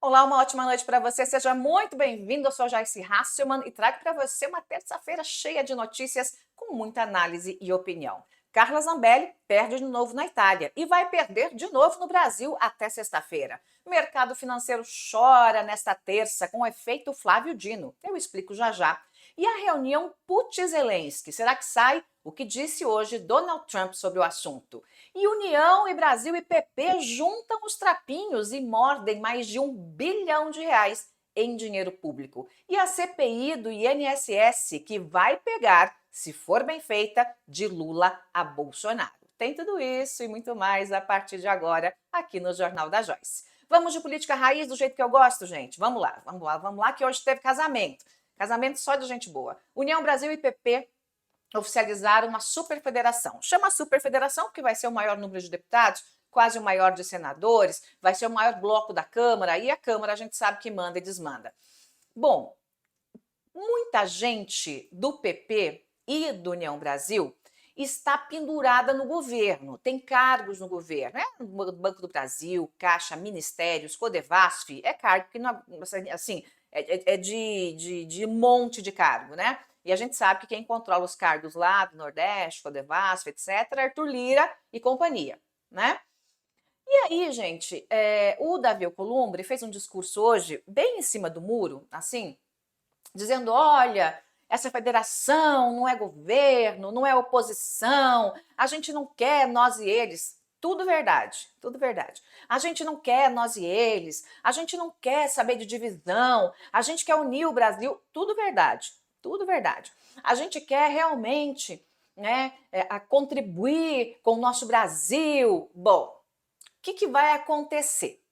Olá, uma ótima noite para você. Seja muito bem-vindo. Eu sou Joyce Hasselman e trago para você uma terça-feira cheia de notícias com muita análise e opinião. Carla Zambelli perde de novo na Itália e vai perder de novo no Brasil até sexta-feira. O mercado financeiro chora nesta terça com o efeito Flávio Dino. Eu explico já já. E a reunião Putin-Zelensky, será que sai? O que disse hoje Donald Trump sobre o assunto? E União e Brasil e PP juntam os trapinhos e mordem mais de R$ 1 bilhão em dinheiro público. E a CPI do INSS, que vai pegar, se for bem feita, de Lula a Bolsonaro. Tem tudo isso e muito mais a partir de agora aqui no Jornal da Joyce. Vamos de política raiz do jeito que eu gosto, gente? Vamos lá, que hoje teve casamento. Casamento só de gente boa. União Brasil e PP oficializaram uma superfederação. Chama superfederação porque vai ser o maior número de deputados, quase o maior de senadores, vai ser o maior bloco da Câmara, e a Câmara a gente sabe que manda e desmanda. Bom, muita gente do PP e do União Brasil está pendurada no governo, tem cargos no governo, Banco do Brasil, Caixa, Ministérios, Codevasf, é cargo que não, assim, é de monte de cargo, né? E a gente sabe que quem controla os cargos lá do Nordeste, Codevasf, etc., é Arthur Lira e companhia, né? E aí, gente, o Davi Alcolumbre fez um discurso hoje bem em cima do muro, assim, dizendo: olha, essa federação não é governo, não é oposição, a gente não quer nós e eles. Tudo verdade, tudo verdade. A gente não quer nós e eles, a gente não quer saber de divisão, a gente quer unir o Brasil, tudo verdade, tudo verdade. A gente quer realmente, né, a contribuir com o nosso Brasil. Bom, o que vai acontecer?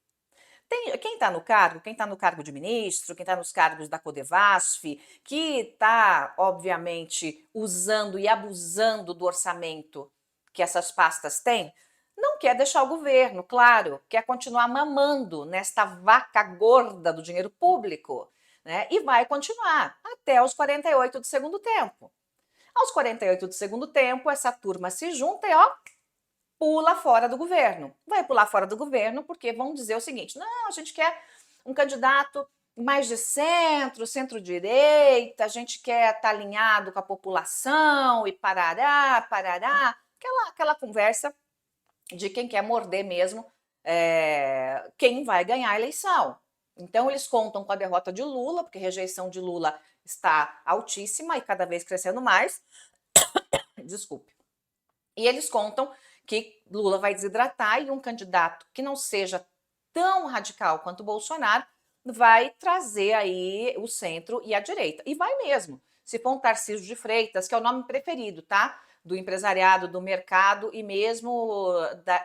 Quem está no cargo, quem está no cargo de ministro, quem está nos cargos da Codevasf, que está, obviamente, usando e abusando do orçamento que essas pastas têm, não quer deixar o governo, claro, quer continuar mamando nesta vaca gorda do dinheiro público, né? E vai continuar até os 48 do segundo tempo. Aos 48 do segundo tempo, essa turma se junta e, ó, pula fora do governo. Vai pular fora do governo porque vão dizer o seguinte: não, a gente quer um candidato mais de centro, centro-direita, a gente quer estar alinhado com a população e parará, parará. Aquela conversa de quem quer morder mesmo quem vai ganhar a eleição. Então, eles contam com a derrota de Lula, porque a rejeição de Lula está altíssima e cada vez crescendo mais. Desculpe. E eles contam que Lula vai desidratar e um candidato que não seja tão radical quanto o Bolsonaro vai trazer aí o centro e a direita. E vai mesmo. Se for um Tarcísio de Freitas, que é o nome preferido, tá? Do empresariado, do mercado e mesmo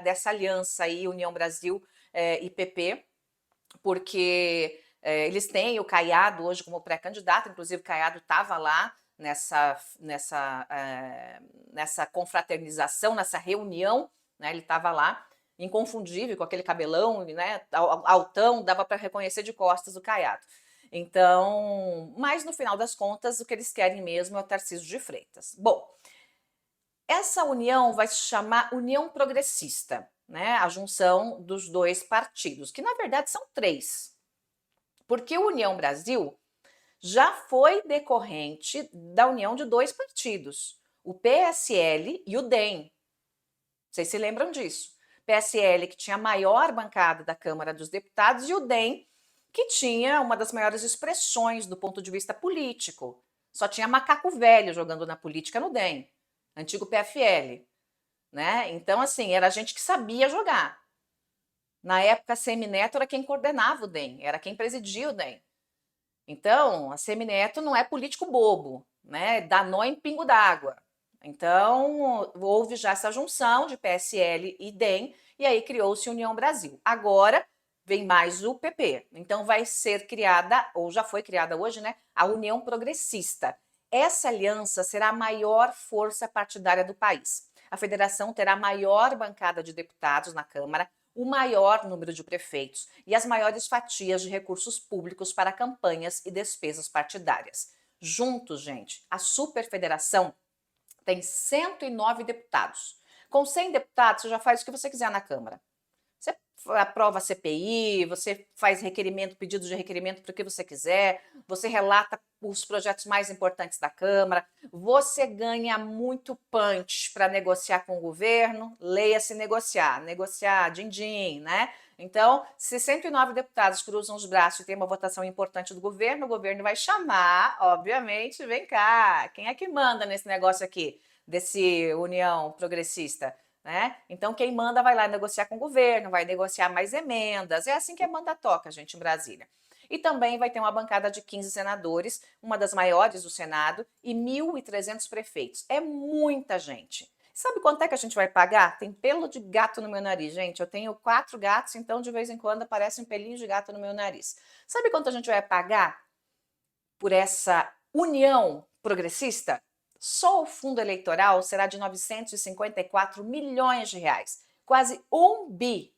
dessa aliança aí, União Brasil e PP, porque eles têm o Caiado hoje como pré-candidato, inclusive o Caiado estava lá nessa confraternização, nessa reunião, né? Ele estava lá, inconfundível, com aquele cabelão, né? Altão, dava para reconhecer de costas o Caiado. Então, mas no final das contas, o que eles querem mesmo é o Tarcísio de Freitas. Bom, essa união vai se chamar União Progressista, né? A junção dos dois partidos, que na verdade são três. Porque o União Brasil já foi decorrente da união de dois partidos, o PSL e o DEM. Vocês se lembram disso? PSL, que tinha a maior bancada da Câmara dos Deputados, e o DEM, que tinha uma das maiores expressões do ponto de vista político. Só tinha macaco velho jogando na política no DEM, antigo PFL. Né? Então, assim, era gente que sabia jogar. Na época, a Semineto era quem coordenava o DEM, era quem presidia o DEM. Então, a Semineto não é político bobo, né? Dá nó em pingo d'água. Então, houve já essa junção de PSL e DEM, e aí criou-se União Brasil. Agora vem mais o PP. Então, vai ser criada, ou já foi criada hoje, né? A União Progressista. Essa aliança será a maior força partidária do país. A federação terá a maior bancada de deputados na Câmara, o maior número de prefeitos e as maiores fatias de recursos públicos para campanhas e despesas partidárias. Juntos, gente, a Superfederação tem 109 deputados. Com 100 deputados, você já faz o que você quiser na Câmara. Você aprova a CPI, você faz requerimento, pedido de requerimento para o que você quiser, você relata os projetos mais importantes da Câmara, você ganha muito punch para negociar com o governo, leia-se negociar, negociar din-din, né? Então, se 109 deputados cruzam os braços e tem uma votação importante do governo, o governo vai chamar, obviamente, vem cá, quem é que manda nesse negócio aqui, desse União Progressista? Né? Então, quem manda vai lá negociar com o governo, vai negociar mais emendas. É assim que a banda toca, gente, em Brasília. E também vai ter uma bancada de 15 senadores, uma das maiores do Senado, e 1.300 prefeitos. É muita gente. Sabe quanto é que a gente vai pagar? Tem pelo de gato no meu nariz, gente. Eu tenho 4 gatos, então de vez em quando aparece um pelinho de gato no meu nariz. Sabe quanto a gente vai pagar por essa união progressista? Só o fundo eleitoral será de 954 milhões de reais, quase 1 bi.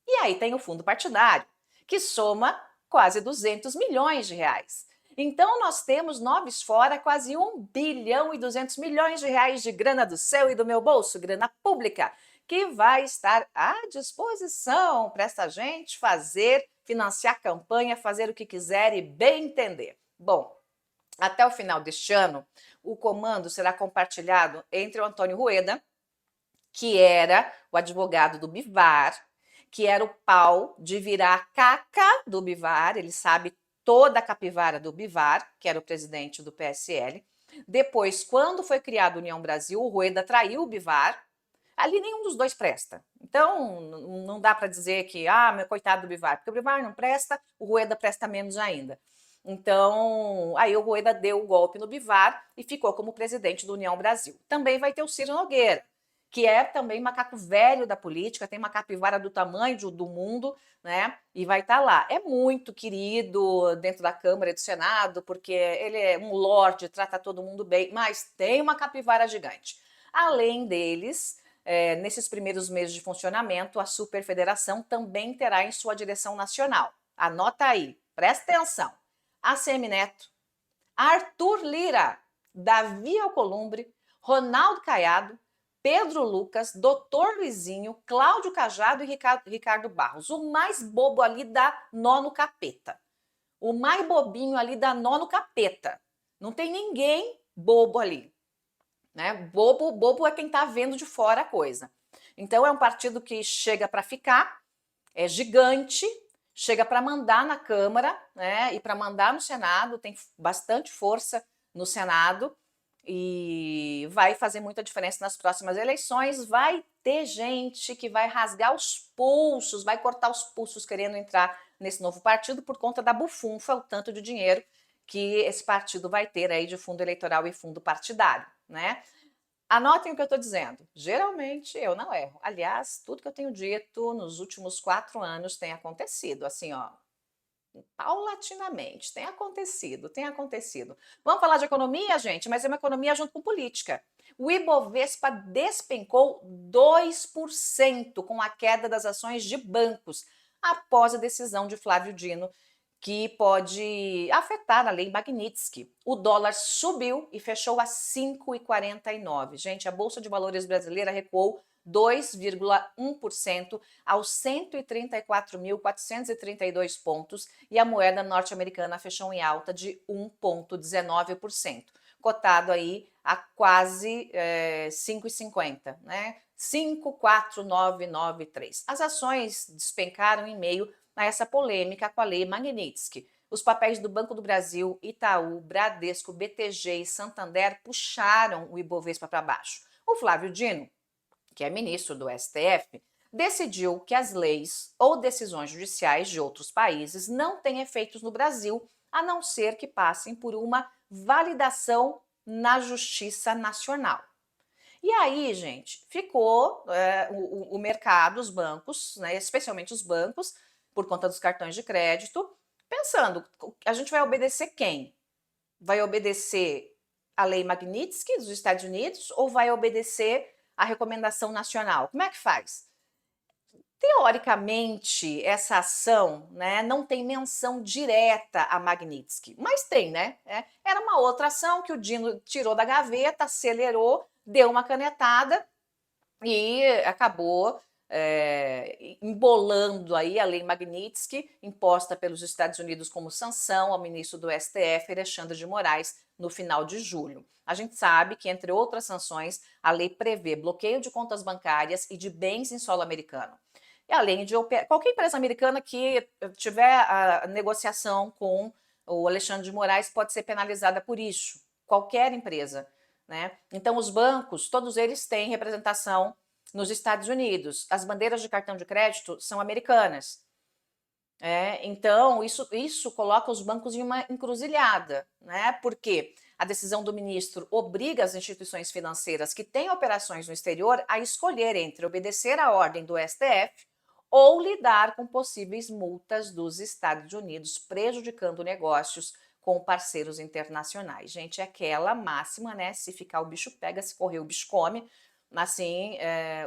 E aí tem o fundo partidário, que soma quase 200 milhões de reais. Então nós temos noves fora quase 1 bilhão e 200 milhões de reais de grana do seu e do meu bolso, grana pública, que vai estar à disposição para essa gente fazer, financiar campanha, fazer o que quiser e bem entender. Bom, até o final deste ano, o comando será compartilhado entre o Antônio Rueda, que era o advogado do Bivar, que era o pau de virar a caca do Bivar, ele sabe toda a capivara do Bivar, que era o presidente do PSL. Depois, quando foi criada a União Brasil, o Rueda traiu o Bivar. Ali nenhum dos dois presta. Então, não dá para dizer que, meu coitado do Bivar, porque o Bivar não presta, o Rueda presta menos ainda. Então, aí o Rueda deu o golpe no Bivar e ficou como presidente do União Brasil. Também vai ter o Ciro Nogueira, que é também macaco velho da política, tem uma capivara do tamanho do mundo, né? E vai estar lá. É muito querido dentro da Câmara e do Senado, porque ele é um lorde, trata todo mundo bem, mas tem uma capivara gigante. Além deles, nesses primeiros meses de funcionamento, a Superfederação também terá em sua direção nacional. Anota aí, presta atenção. ACM Neto, Arthur Lira, Davi Alcolumbre, Ronaldo Caiado, Pedro Lucas, Doutor Luizinho, Cláudio Cajado e Ricardo Barros. O mais bobo ali dá nó no capeta. O mais bobinho ali dá nó no capeta. Não tem ninguém bobo ali. Né? Bobo é quem está vendo de fora a coisa. Então é um partido que chega para ficar, é gigante, chega para mandar na Câmara, né? E para mandar no Senado, tem bastante força no Senado e vai fazer muita diferença nas próximas eleições. Vai ter gente que vai rasgar os pulsos, vai cortar os pulsos querendo entrar nesse novo partido por conta da bufunfa, o tanto de dinheiro que esse partido vai ter aí de fundo eleitoral e fundo partidário, né? Anotem o que eu estou dizendo. Geralmente eu não erro. Aliás, tudo que eu tenho dito nos últimos 4 anos tem acontecido, assim, ó, paulatinamente. Tem acontecido, tem acontecido. Vamos falar de economia, gente, mas é uma economia junto com política. O Ibovespa despencou 2% com a queda das ações de bancos após a decisão de Flávio Dino, que pode afetar a lei Magnitsky. O dólar subiu e fechou a 5,49. Gente, a Bolsa de Valores brasileira recuou 2,1% aos 134.432 pontos e a moeda norte-americana fechou em alta de 1,19%, cotado aí a quase 5,50, né? 5,4993. As ações despencaram em meio a essa polêmica com a lei Magnitsky. Os papéis do Banco do Brasil, Itaú, Bradesco, BTG e Santander puxaram o Ibovespa para baixo. O Flávio Dino, que é ministro do STF, decidiu que as leis ou decisões judiciais de outros países não têm efeitos no Brasil, a não ser que passem por uma validação na Justiça Nacional. E aí, gente, ficou o mercado, os bancos, né, especialmente os bancos, por conta dos cartões de crédito, pensando, a gente vai obedecer quem? Vai obedecer a lei Magnitsky dos Estados Unidos ou vai obedecer a recomendação nacional? Como é que faz? Teoricamente, essa ação, né, não tem menção direta a Magnitsky, mas tem, né? Era uma outra ação que o Dino tirou da gaveta, acelerou, deu uma canetada e acabou embolando aí a lei Magnitsky, imposta pelos Estados Unidos como sanção ao ministro do STF, Alexandre de Moraes, no final de julho. A gente sabe que, entre outras sanções, a lei prevê bloqueio de contas bancárias e de bens em solo americano. E além de qualquer empresa americana que tiver a negociação com o Alexandre de Moraes pode ser penalizada por isso. Qualquer empresa, né? Então, os bancos, todos eles têm representação nos Estados Unidos. As bandeiras de cartão de crédito são americanas. Então, isso coloca os bancos em uma encruzilhada, né? Porque a decisão do ministro obriga as instituições financeiras que têm operações no exterior a escolher entre obedecer à ordem do STF ou lidar com possíveis multas dos Estados Unidos, prejudicando negócios com parceiros internacionais. Gente, é aquela máxima, né? Se ficar o bicho pega, se correr o bicho come. Assim,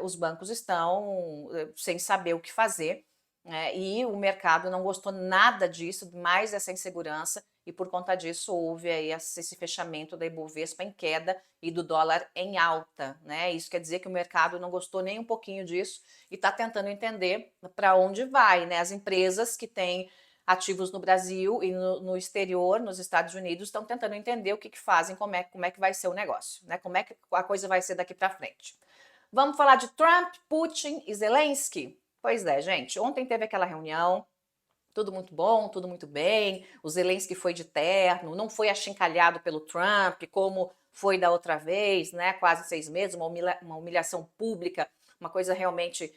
os bancos estão sem saber o que fazer, né? E o mercado não gostou nada disso, mais dessa insegurança, e por conta disso houve aí esse fechamento da Ibovespa em queda e do dólar em alta, né? Isso quer dizer que o mercado não gostou nem um pouquinho disso e está tentando entender para onde vai, né? As empresas que têm ativos no Brasil e no exterior, nos Estados Unidos, estão tentando entender o que fazem, como é que vai ser o negócio, né? Como é que a coisa vai ser daqui para frente. Vamos falar de Trump, Putin e Zelensky? Pois é, gente, ontem teve aquela reunião, tudo muito bom, tudo muito bem, o Zelensky foi de terno, não foi achincalhado pelo Trump, como foi da outra vez, né, quase 6 meses, uma humilhação pública, uma coisa realmente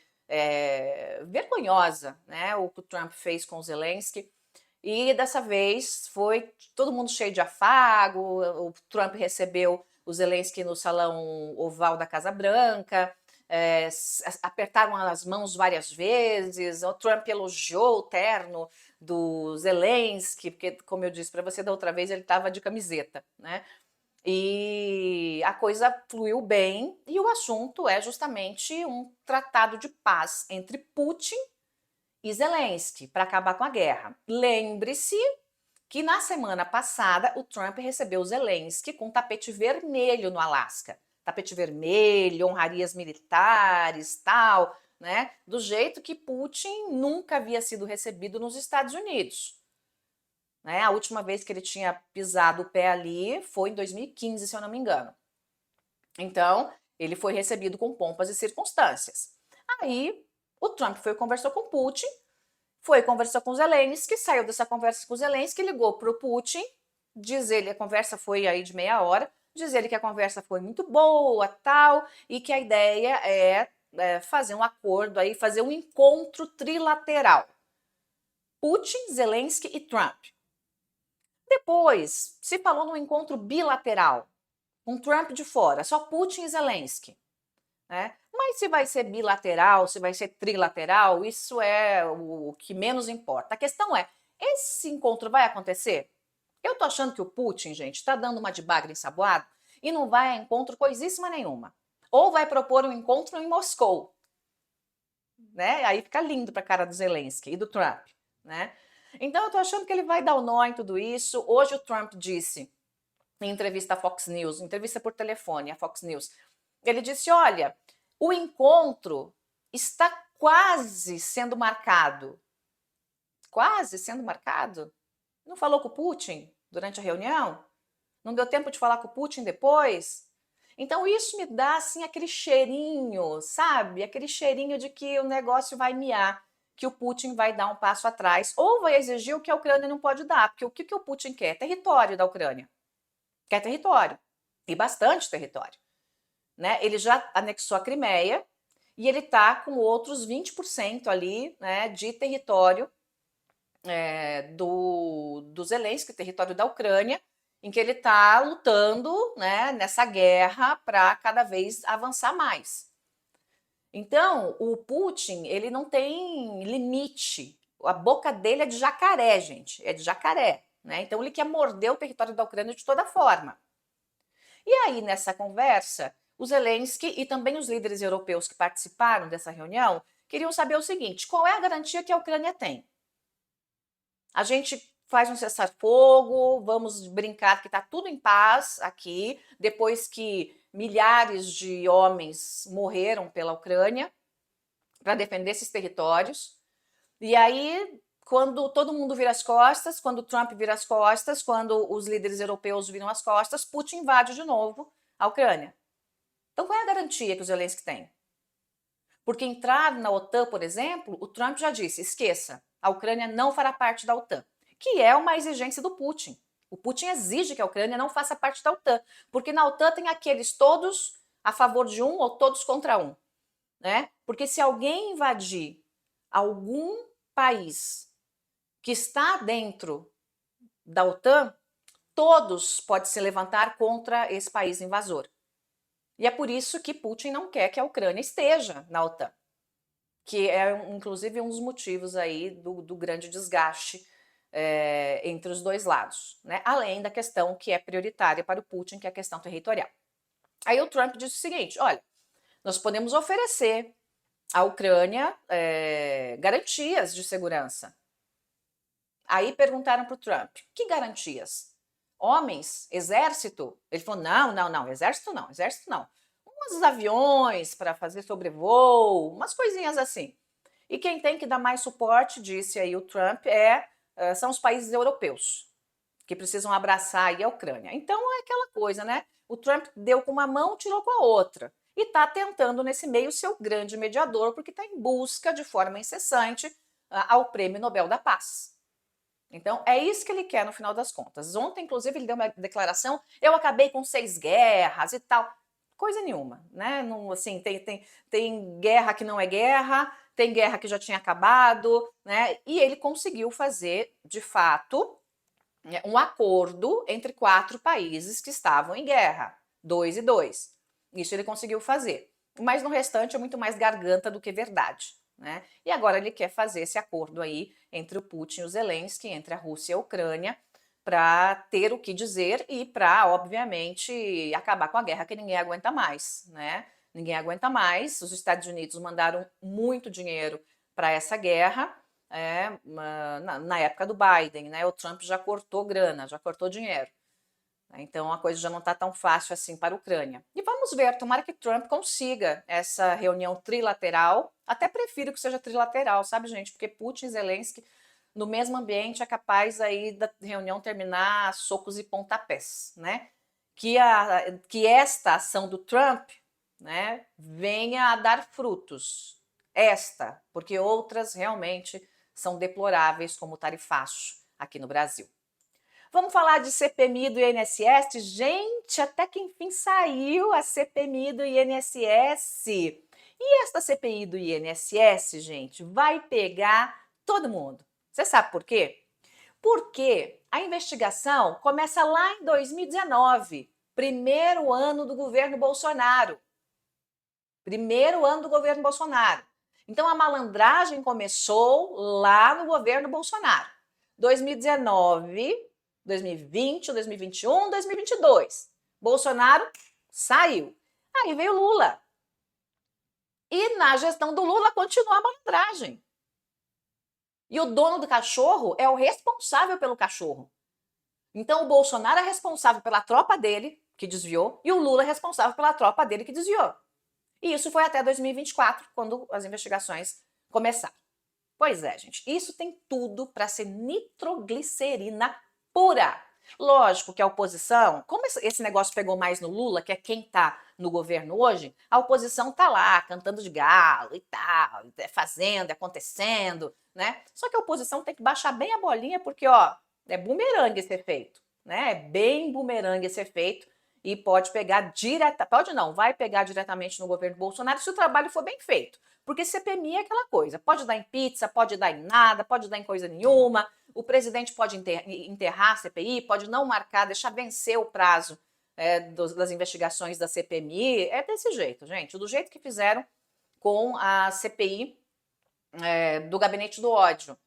vergonhosa, né, o que o Trump fez com o Zelensky. E dessa vez foi todo mundo cheio de afago, o Trump recebeu o Zelensky no salão oval da Casa Branca, apertaram as mãos várias vezes, o Trump elogiou o terno do Zelensky, porque, como eu disse para você da outra vez, ele estava de camiseta, né? E a coisa fluiu bem, e o assunto é justamente um tratado de paz entre Putin e Zelensky para acabar com a guerra. Lembre-se que na semana passada o Trump recebeu o Zelensky com tapete vermelho no Alasca. Tapete vermelho, honrarias militares, tal, né? Do jeito que Putin nunca havia sido recebido nos Estados Unidos. Né? A última vez que ele tinha pisado o pé ali foi em 2015, se eu não me engano. Então, ele foi recebido com pompas e circunstâncias. Aí, o Trump foi e conversou com Putin, foi conversar com o Zelensky, saiu dessa conversa com o Zelensky, ligou para o Putin, diz ele, a conversa foi aí de meia hora, diz ele que a conversa foi muito boa, tal, e que a ideia é fazer um acordo aí, fazer um encontro trilateral. Putin, Zelensky e Trump. Depois, se falou num encontro bilateral, com Trump de fora, só Putin e Zelensky. Né? Mas se vai ser bilateral, se vai ser trilateral, isso é o que menos importa. A questão é, esse encontro vai acontecer? Eu tô achando que o Putin, gente, está dando uma de bagre ensaboado e não vai a encontro coisíssima nenhuma. Ou vai propor um encontro em Moscou, né? Aí fica lindo para a cara do Zelensky e do Trump, né? Então eu tô achando que ele vai dar o nó em tudo isso. Hoje o Trump disse em entrevista à Fox News, entrevista por telefone à Fox News, ele disse: olha, o encontro está quase sendo marcado. Quase sendo marcado? Não falou com o Putin durante a reunião? Não deu tempo de falar com o Putin depois? Então isso me dá assim aquele cheirinho, sabe? Aquele cheirinho de que o negócio vai miar, que o Putin vai dar um passo atrás ou vai exigir o que a Ucrânia não pode dar, porque o que o Putin quer? Território da Ucrânia. Quer território, e bastante território. Né? Ele já anexou a Crimeia e ele está com outros 20% ali, né, de território do Zelensky, território da Ucrânia, em que ele está lutando, né, nessa guerra para cada vez avançar mais. Então, o Putin, ele não tem limite. A boca dele é de jacaré, gente, é de jacaré. Né? Então, ele quer morder o território da Ucrânia de toda forma. E aí, nessa conversa, o Zelensky e também os líderes europeus que participaram dessa reunião queriam saber o seguinte: qual é a garantia que a Ucrânia tem? A gente faz um cessar-fogo, vamos brincar que está tudo em paz aqui, depois que milhares de homens morreram pela Ucrânia, para defender esses territórios. E aí, quando todo mundo vira as costas, quando Trump vira as costas, quando os líderes europeus viram as costas, Putin invade de novo a Ucrânia. Então, qual é a garantia que o Zelensky tem? Porque entrar na OTAN, por exemplo, o Trump já disse, esqueça, a Ucrânia não fará parte da OTAN, que é uma exigência do Putin. O Putin exige que a Ucrânia não faça parte da OTAN, porque na OTAN tem aqueles todos a favor de um ou todos contra um, né? Porque se alguém invadir algum país que está dentro da OTAN, todos podem se levantar contra esse país invasor. E é por isso que Putin não quer que a Ucrânia esteja na OTAN, que é inclusive um dos motivos aí do grande desgaste entre os dois lados, né? Além da questão que é prioritária para o Putin, que é a questão territorial. Aí o Trump disse o seguinte, olha, nós podemos oferecer à Ucrânia garantias de segurança. Aí perguntaram para o Trump, que garantias? Homens? Exército? Ele falou, não, exército não. Uns aviões para fazer sobrevoo, umas coisinhas assim. E quem tem que dar mais suporte, disse aí o Trump, são os países europeus, que precisam abraçar aí a Ucrânia. Então é aquela coisa, né? O Trump deu com uma mão, tirou com a outra. E está tentando, nesse meio, ser o grande mediador, porque está em busca, de forma incessante, ao Prêmio Nobel da Paz. Então, é isso que ele quer no final das contas. Ontem, inclusive, ele deu uma declaração, eu acabei com 6 guerras e tal. Coisa nenhuma, né? Não, assim, tem guerra que não é guerra, tem guerra que já tinha acabado, né? E ele conseguiu fazer, de fato, um acordo entre 4 países que estavam em guerra, 2 e 2. Isso ele conseguiu fazer. Mas no restante é muito mais garganta do que verdade, né? E agora ele quer fazer esse acordo aí entre o Putin e o Zelensky, entre a Rússia e a Ucrânia, para ter o que dizer e para, obviamente, acabar com a guerra que ninguém aguenta mais, né? Ninguém aguenta mais. Os Estados Unidos mandaram muito dinheiro para essa guerra, na época do Biden, né? O Trump já cortou grana, já cortou dinheiro. Então a coisa já não está tão fácil assim para a Ucrânia. E vamos ver, tomara que Trump consiga essa reunião trilateral. Até prefiro que seja trilateral, sabe, gente? Porque Putin e Zelensky no mesmo ambiente é capaz aí da reunião terminar a socos e pontapés, né? Que esta ação do Trump, né, venha a dar frutos. Esta, porque outras realmente são deploráveis, como o tarifaço aqui no Brasil. Vamos falar de CPMI do INSS? Gente, até que enfim saiu a CPMI do INSS. E esta CPI do INSS, gente, vai pegar todo mundo. Você sabe por quê? Porque a investigação começa lá em 2019, primeiro ano do governo Bolsonaro. Primeiro ano do governo Bolsonaro. Então a malandragem começou lá no governo Bolsonaro. 2019, 2020, 2021, 2022. Bolsonaro saiu. Aí veio Lula. E na gestão do Lula continua a malandragem. E o dono do cachorro é o responsável pelo cachorro. Então o Bolsonaro é responsável pela tropa dele, que desviou, e o Lula é responsável pela tropa dele, que desviou. E isso foi até 2024, quando as investigações começaram. Pois é, gente, isso tem tudo para ser nitroglicerina pura. Lógico que a oposição, como esse negócio pegou mais no Lula, que é quem está no governo hoje, a oposição tá lá cantando de galo e tal, fazendo, acontecendo, né? Só que a oposição tem que baixar bem a bolinha, porque, ó, é bumerangue esse efeito, né? É bem bumerangue esse efeito e pode pegar pode não, vai pegar diretamente no governo Bolsonaro se o trabalho for bem feito. Porque CPMI é aquela coisa, pode dar em pizza, pode dar em nada, pode dar em coisa nenhuma, o presidente pode enterrar a CPI, pode não marcar, deixar vencer o prazo das investigações da CPMI, é desse jeito, gente, do jeito que fizeram com a CPI do Gabinete do Ódio,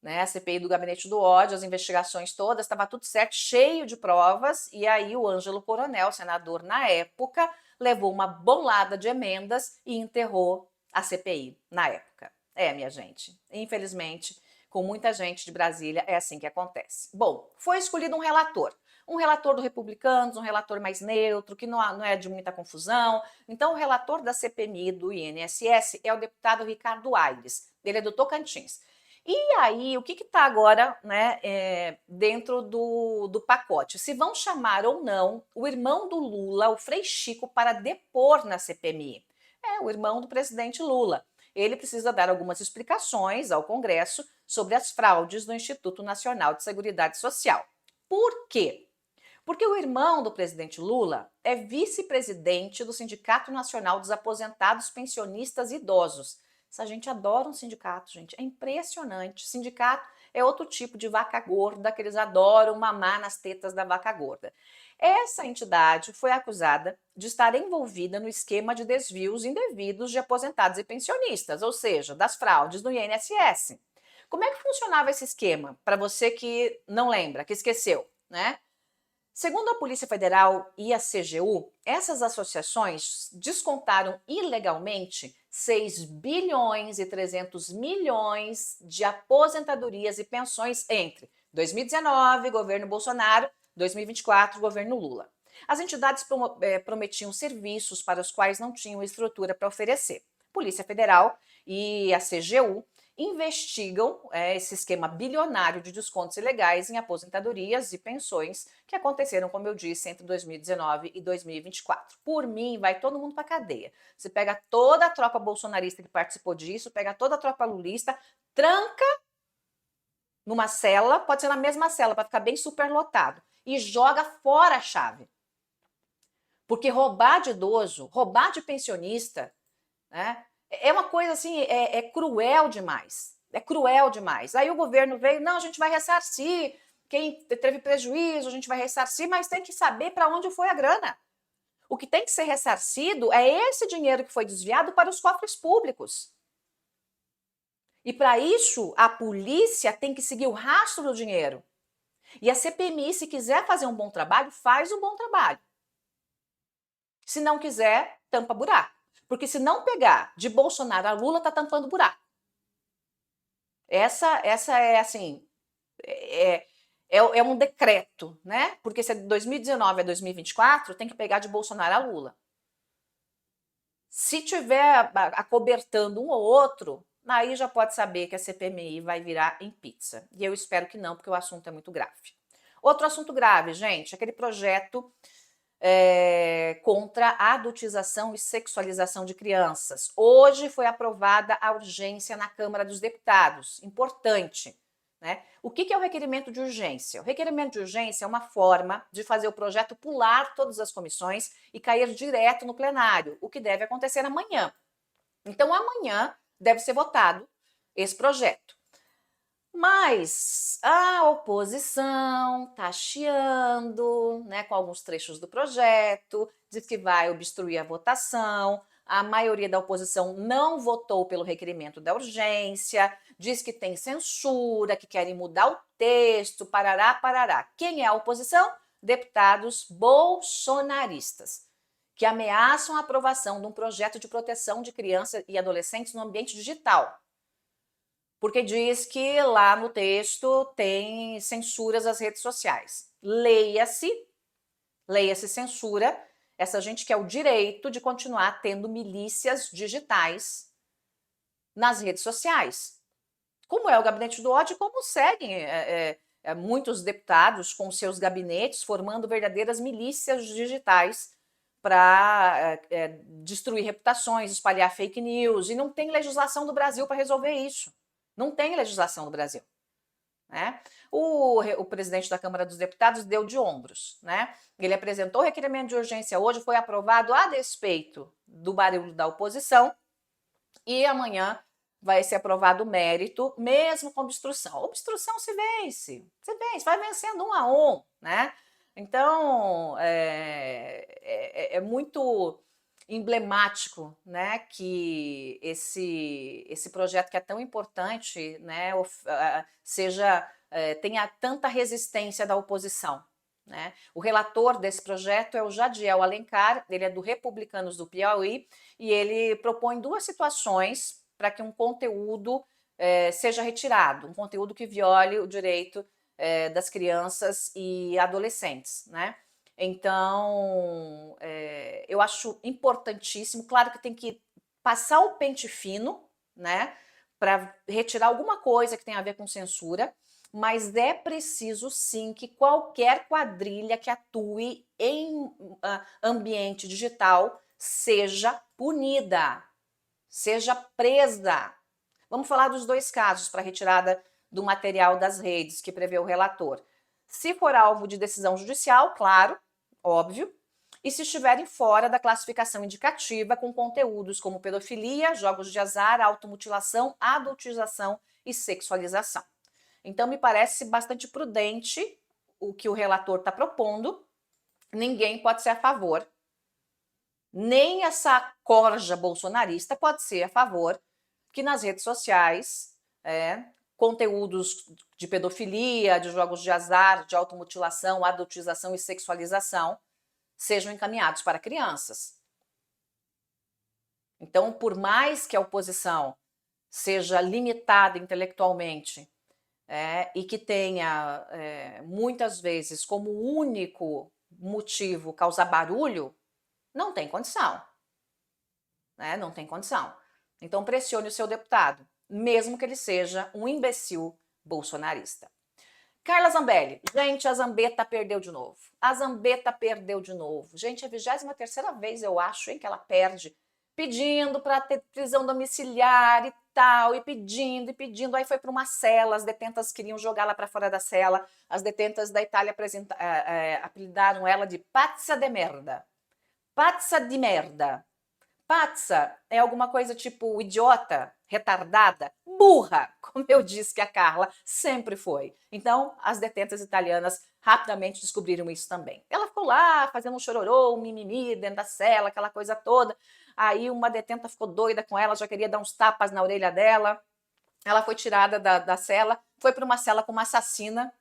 né? A CPI do Gabinete do Ódio, as investigações todas, estava tudo certo, cheio de provas, e aí o Ângelo Coronel, senador na época, levou uma bolada de emendas e enterrou a CPI na época. Minha gente, infelizmente, com muita gente de Brasília, é assim que acontece. Bom, foi escolhido um relator. Um relator do Republicanos, um relator mais neutro, que não é de muita confusão. Então, o relator da CPMI do INSS é o deputado Ricardo Aires, ele é do Tocantins. E aí, o que está agora, né, dentro do pacote? Se vão chamar ou não o irmão do Lula, o Frei Chico, para depor na CPMI. É o irmão do presidente Lula. Ele precisa dar algumas explicações ao Congresso sobre as fraudes do Instituto Nacional de Seguridade Social. Por quê? Porque o irmão do presidente Lula é vice-presidente do Sindicato Nacional dos Aposentados Pensionistas Idosos. Essa gente adora um sindicato, gente. É impressionante. Sindicato é outro tipo de vaca gorda que eles adoram mamar nas tetas da vaca gorda. Essa entidade foi acusada de estar envolvida no esquema de desvios indevidos de aposentados e pensionistas, ou seja, das fraudes no INSS. Como é que funcionava esse esquema? Para você que não lembra, que esqueceu, né? Segundo a Polícia Federal e a CGU, essas associações descontaram ilegalmente 6 bilhões e 300 milhões de aposentadorias e pensões entre 2019, governo Bolsonaro, 2024, governo Lula. As entidades prometiam serviços para os quais não tinham estrutura para oferecer. Polícia Federal e a CGU investigam esse esquema bilionário de descontos ilegais em aposentadorias e pensões que aconteceram, como eu disse, entre 2019 e 2024. Por mim, vai todo mundo para cadeia. Você pega toda a tropa bolsonarista que participou disso, pega toda a tropa lulista, tranca numa cela, pode ser na mesma cela, para ficar bem superlotado, e joga fora a chave. Porque roubar de idoso, roubar de pensionista, né? É uma coisa assim, é cruel demais. É cruel demais. Aí o governo veio, não, a gente vai ressarcir. Quem teve prejuízo, a gente vai ressarcir, mas tem que saber para onde foi a grana. O que tem que ser ressarcido é esse dinheiro que foi desviado para os cofres públicos. E para isso, a polícia tem que seguir o rastro do dinheiro. E a CPMI, se quiser fazer um bom trabalho, faz um bom trabalho. Se não quiser, tampa buraco. Porque se não pegar de Bolsonaro a Lula, tá tampando buraco. Essa é assim, é um decreto, né? Porque se é de 2019 a 2024, tem que pegar de Bolsonaro a Lula. Se tiver acobertando um ou outro, aí já pode saber que a CPMI vai virar em pizza. E eu espero que não, porque o assunto é muito grave. Outro assunto grave, gente, aquele projeto contra a adultização e sexualização de crianças. Hoje foi aprovada a urgência na Câmara dos Deputados. Importante. Né? O que é o requerimento de urgência? O requerimento de urgência é uma forma de fazer o projeto pular todas as comissões e cair direto no plenário, o que deve acontecer amanhã. Então, amanhã deve ser votado esse projeto. Mas a oposição está chiando, né, com alguns trechos do projeto, diz que vai obstruir a votação. A maioria da oposição não votou pelo requerimento da urgência, diz que tem censura, que querem mudar o texto, parará, parará. Quem é a oposição? Deputados bolsonaristas, que ameaçam a aprovação de um projeto de proteção de crianças e adolescentes no ambiente digital. Porque diz que lá no texto tem censuras às redes sociais. Leia-se censura, essa gente quer o direito de continuar tendo milícias digitais nas redes sociais. Como é o gabinete do ódio, como seguem muitos deputados com seus gabinetes formando verdadeiras milícias digitais para destruir reputações, espalhar fake news, e não tem legislação do Brasil para resolver isso. Não tem legislação no Brasil. Né? O presidente da Câmara dos Deputados deu de ombros. Né? Ele apresentou o requerimento de urgência hoje, foi aprovado a despeito do barulho da oposição, e amanhã vai ser aprovado o mérito, mesmo com obstrução. Obstrução se vence, vai vencendo 1 a 1. Né? Então, é muito emblemático, né, que esse projeto que é tão importante, né, tenha tanta resistência da oposição. Né? O relator desse projeto é o Jadiel Alencar, ele é do Republicanos do Piauí, e ele propõe 2 situações para que um conteúdo seja retirado, um conteúdo que viole o direito das crianças e adolescentes, né? Então, eu acho importantíssimo, claro que tem que passar o pente fino, né, para retirar alguma coisa que tenha a ver com censura, mas é preciso sim que qualquer quadrilha que atue em ambiente digital seja punida, seja presa. Vamos falar dos dois casos para retirada do material das redes que prevê o relator. Se for alvo de decisão judicial, claro, óbvio, e se estiverem fora da classificação indicativa com conteúdos como pedofilia, jogos de azar, automutilação, adultização e sexualização. Então, me parece bastante prudente o que o relator está propondo. Ninguém pode ser a favor, nem essa corja bolsonarista pode ser a favor que nas redes sociais conteúdos de pedofilia, de jogos de azar, de automutilação, adultização e sexualização sejam encaminhados para crianças. Então, por mais que a oposição seja limitada intelectualmente e que tenha, muitas vezes, como único motivo causar barulho, não tem condição. Né? Não tem condição. Então, pressione o seu deputado, mesmo que ele seja um imbecil bolsonarista. Carla Zambelli. Gente, a Zambetta perdeu de novo. A Zambetta perdeu de novo. Gente, é a 23ª vez, eu acho, hein, que ela perde. Pedindo para ter prisão domiciliar e tal, e pedindo, e pedindo. Aí foi para uma cela, as detentas queriam jogá-la para fora da cela. As detentas da Itália apelidaram ela de pazza de merda. Pazza de merda. Pazza é alguma coisa tipo idiota, retardada, burra, como eu disse que a Carla sempre foi. Então, as detentas italianas rapidamente descobriram isso também. Ela ficou lá fazendo um chororô, um mimimi dentro da cela, aquela coisa toda. Aí uma detenta ficou doida com ela, já queria dar uns tapas na orelha dela. Ela foi tirada da cela, foi para uma cela com uma assassina,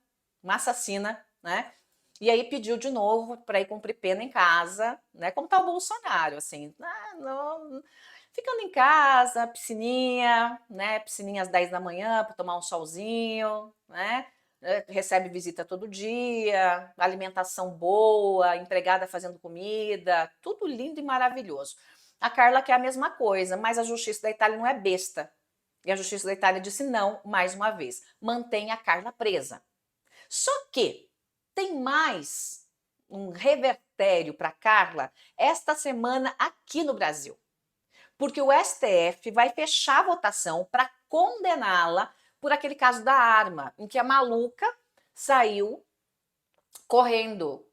né? E aí pediu de novo para ir cumprir pena em casa, né? Como tá o Bolsonaro, assim, não, ficando em casa, piscininha, né? Piscininha às 10 da manhã para tomar um solzinho, né? Recebe visita todo dia, alimentação boa, empregada fazendo comida, tudo lindo e maravilhoso. A Carla quer a mesma coisa, mas a Justiça da Itália não é besta. E a Justiça da Itália disse não, mais uma vez, mantém a Carla presa. Só que tem mais um revertério para Carla esta semana aqui no Brasil. Porque o STF vai fechar a votação para condená-la por aquele caso da arma, em que a maluca saiu correndo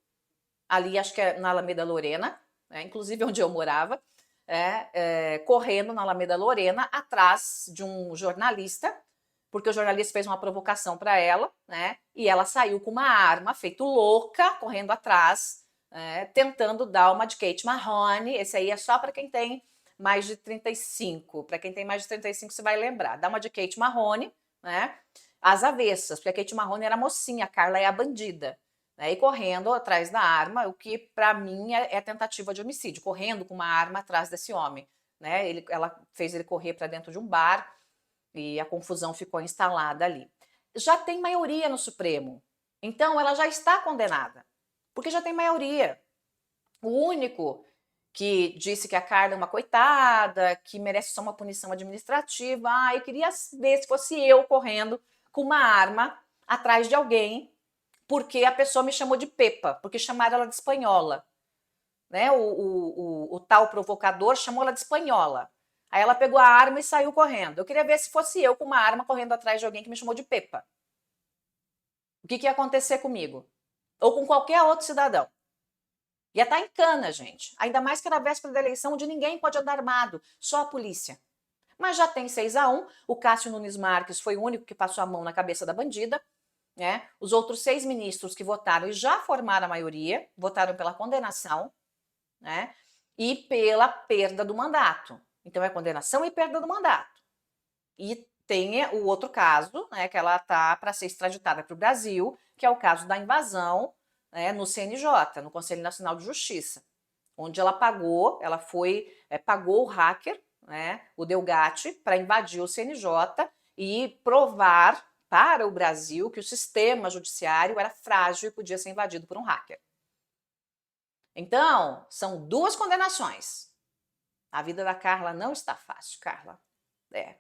ali, acho que é na Alameda Lorena, inclusive onde eu morava, correndo na Alameda Lorena atrás de um jornalista, porque o jornalista fez uma provocação para ela, né? E ela saiu com uma arma, feito louca, correndo atrás, tentando dar uma de Kate Marrone. Esse aí é só para quem tem mais de 35. Para quem tem mais de 35, você vai lembrar. Dá uma de Kate Marrone, né? Às avessas, porque a Kate Marrone era mocinha, a Carla é a bandida. Né? E correndo atrás da arma, o que para mim é tentativa de homicídio, correndo com uma arma atrás desse homem. Né? Ela fez ele correr para dentro de um bar, e a confusão ficou instalada ali. Já tem maioria no Supremo, então ela já está condenada, porque já tem maioria. O único que disse que a Carla é uma coitada, que merece só uma punição administrativa, eu queria ver se fosse eu correndo com uma arma atrás de alguém, porque a pessoa me chamou de Pepa, porque chamaram ela de espanhola. Né? O tal provocador chamou ela de espanhola. Aí ela pegou a arma e saiu correndo. Eu queria ver se fosse eu com uma arma correndo atrás de alguém que me chamou de Pepa. O que ia acontecer comigo? Ou com qualquer outro cidadão. Ia estar em cana, gente. Ainda mais que era véspera da eleição, onde ninguém pode andar armado, só a polícia. Mas já tem 6-1. O Cássio Nunes Marques foi o único que passou a mão na cabeça da bandida. Né? Os outros 6 ministros que votaram e já formaram a maioria, votaram pela condenação, né? E pela perda do mandato. Então é condenação e perda do mandato. E tem o outro caso, né, que ela está para ser extraditada para o Brasil, que é o caso da invasão, né, no CNJ, no Conselho Nacional de Justiça, onde ela pagou o hacker, né, o Delgatti, para invadir o CNJ e provar para o Brasil que o sistema judiciário era frágil e podia ser invadido por um hacker. Então, são duas condenações. A vida da Carla não está fácil, Carla.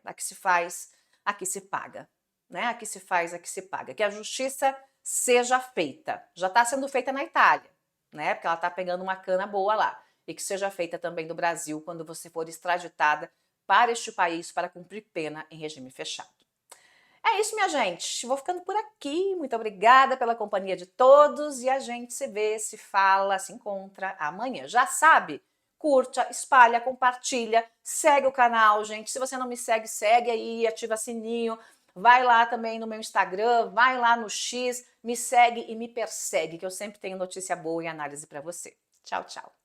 Aqui se faz, aqui se paga. Né? Aqui se faz, aqui se paga. Que a justiça seja feita. Já está sendo feita na Itália, né? Porque ela está pegando uma cana boa lá. E que seja feita também no Brasil quando você for extraditada para este país para cumprir pena em regime fechado. É isso, minha gente. Vou ficando por aqui. Muito obrigada pela companhia de todos e a gente se vê, se fala, se encontra amanhã. Já sabe? Curta, espalha, compartilha, segue o canal, gente. Se você não me segue, segue aí, ativa sininho. Vai lá também no meu Instagram, vai lá no X, me segue e me persegue, que eu sempre tenho notícia boa e análise para você. Tchau, tchau.